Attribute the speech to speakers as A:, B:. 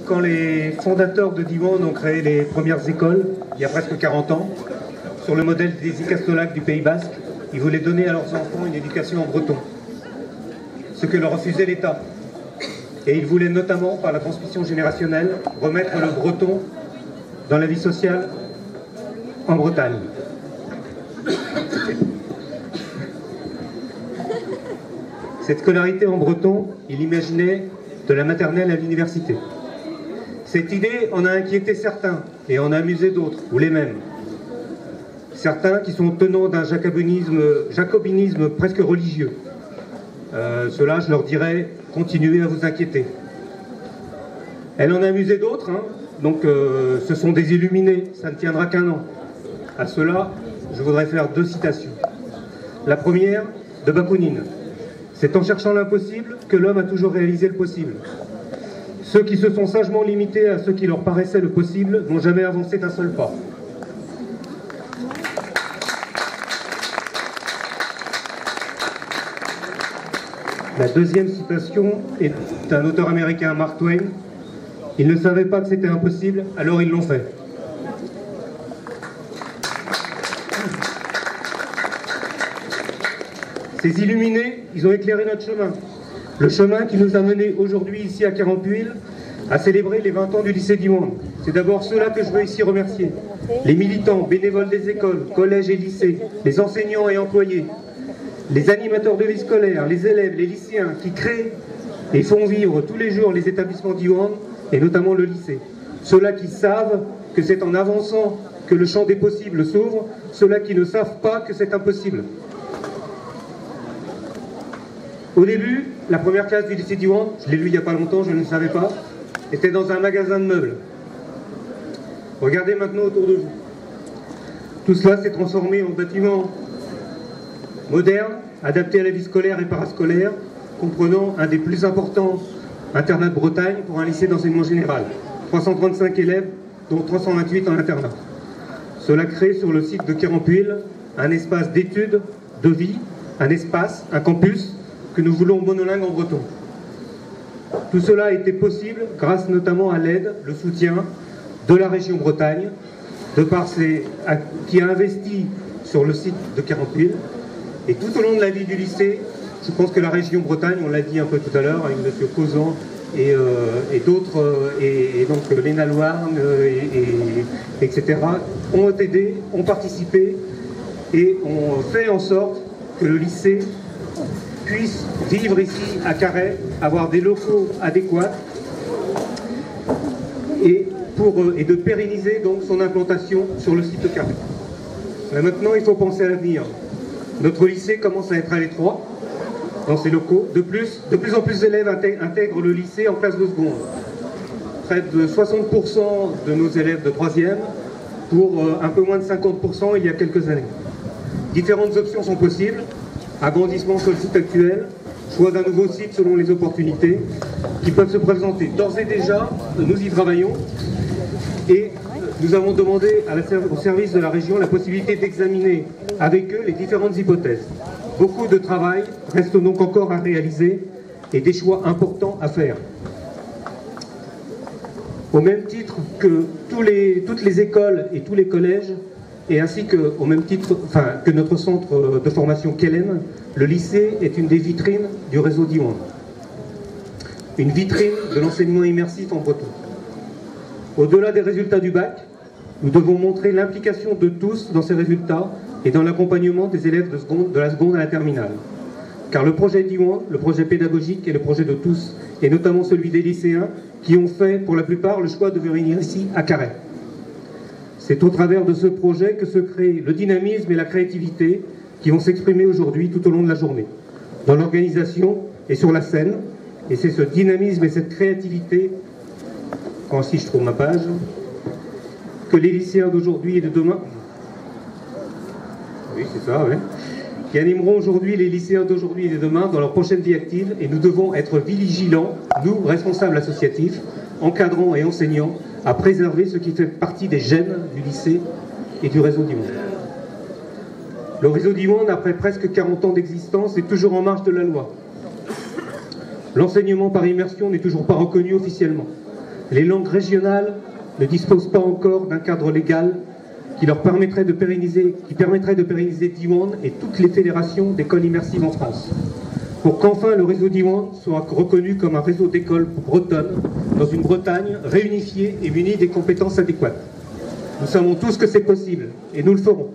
A: Quand les fondateurs de Diwan ont créé les premières écoles, il y a presque 40 ans, sur le modèle des Icastolacs du Pays Basque, ils voulaient donner à leurs enfants une éducation en breton, ce que leur refusait l'État. Et ils voulaient notamment, par la transmission générationnelle, remettre le breton dans la vie sociale en Bretagne. Cette scolarité en breton, il imaginait de la maternelle à l'université. Cette idée en a inquiété certains et en a amusé d'autres, ou les mêmes. Certains qui sont tenants d'un jacobinisme presque religieux. Cela, je leur dirais, continuez à vous inquiéter. Elle en a amusé d'autres, hein. Donc ce sont des illuminés, ça ne tiendra qu'un an. À cela, je voudrais faire 2 citations. La première, de Bakounine. C'est en cherchant l'impossible que l'homme a toujours réalisé le possible. Ceux qui se sont sagement limités à ce qui leur paraissait le possible n'ont jamais avancé d'un seul pas. La deuxième citation est d'un auteur américain, Mark Twain. Ils ne savaient pas que c'était impossible, alors ils l'ont fait. Ces illuminés, ils ont éclairé notre chemin. Le chemin qui nous a menés aujourd'hui ici à Carenpuil à célébrer les 20 ans du lycée Diwan. C'est d'abord ceux-là que je veux ici remercier. Les militants, bénévoles des écoles, collèges et lycées, les enseignants et employés, les animateurs de vie scolaire, les élèves, les lycéens qui créent et font vivre tous les jours les établissements Diwan et notamment le lycée. Ceux-là qui savent que c'est en avançant que le champ des possibles s'ouvre, ceux-là qui ne savent pas que c'est impossible. Au début, la première classe du lycée Diwan, je l'ai lu il n'y a pas longtemps, je ne le savais pas, était dans un magasin de meubles. Regardez maintenant autour de vous. Tout cela s'est transformé en bâtiment moderne, adapté à la vie scolaire et parascolaire, comprenant un des plus importants internats de Bretagne pour un lycée d'enseignement général. 335 élèves, dont 328 en internat. Cela crée sur le site de Carenpuil un espace d'études, de vie, un espace, un campus, que nous voulons monolingue en breton. Tout cela a été possible grâce notamment à l'aide, le soutien de la région Bretagne, qui a investi sur le site de Carenpuil. Et tout au long de la vie du lycée, je pense que la région Bretagne, on l'a dit un peu tout à l'heure, avec M. Causan et d'autres, et donc Léna Louarn, etc., ont aidé, ont participé et ont fait en sorte que le lycée puisse vivre ici à Carhaix, avoir des locaux adéquats et de pérenniser donc son implantation sur le site de Carhaix. Maintenant, il faut penser à l'avenir. Notre lycée commence à être à l'étroit dans ses locaux. De plus en plus d'élèves intègrent le lycée en classe de seconde. Près de 60% de nos élèves de 3e pour un peu moins de 50% il y a quelques années. Différentes options sont possibles. Agrandissement sur le site actuel, choix d'un nouveau site selon les opportunités qui peuvent se présenter. D'ores et déjà, nous y travaillons et nous avons demandé au service de la région la possibilité d'examiner avec eux les différentes hypothèses. Beaucoup de travail reste donc encore à réaliser et des choix importants à faire. Au même titre que toutes les écoles et tous les collèges, et ainsi que, au même titre, que notre centre de formation Kellen, le lycée est une des vitrines du réseau Diwan. Une vitrine de l'enseignement immersif en breton. Au-delà des résultats du bac, nous devons montrer l'implication de tous dans ces résultats et dans l'accompagnement des élèves de la seconde à la terminale. Car le projet Diwan, le projet pédagogique est le projet de tous, et notamment celui des lycéens qui ont fait, pour la plupart, le choix de venir ici à Carhaix. C'est au travers de ce projet que se crée le dynamisme et la créativité qui vont s'exprimer aujourd'hui tout au long de la journée, dans l'organisation et sur la scène. Et c'est ce dynamisme et cette créativité, quand si je trouve ma page, que les lycéens d'aujourd'hui et de demain, oui c'est ça, ouais, qui animeront aujourd'hui les lycéens d'aujourd'hui et de demain dans leur prochaine vie active. Et nous devons être vigilants, nous, responsables associatifs, encadrants et enseignants, à préserver ce qui fait partie des gènes du lycée et du réseau Diwan. Le réseau Diwan, après presque 40 ans d'existence, est toujours en marge de la loi. L'enseignement par immersion n'est toujours pas reconnu officiellement. Les langues régionales ne disposent pas encore d'un cadre légal qui permettrait de pérenniser Diwan et toutes les fédérations d'écoles immersives en France. Pour qu'enfin le réseau Diwan soit reconnu comme un réseau d'écoles bretonnes dans une Bretagne réunifiée et munie des compétences adéquates. Nous savons tous que c'est possible et nous le ferons.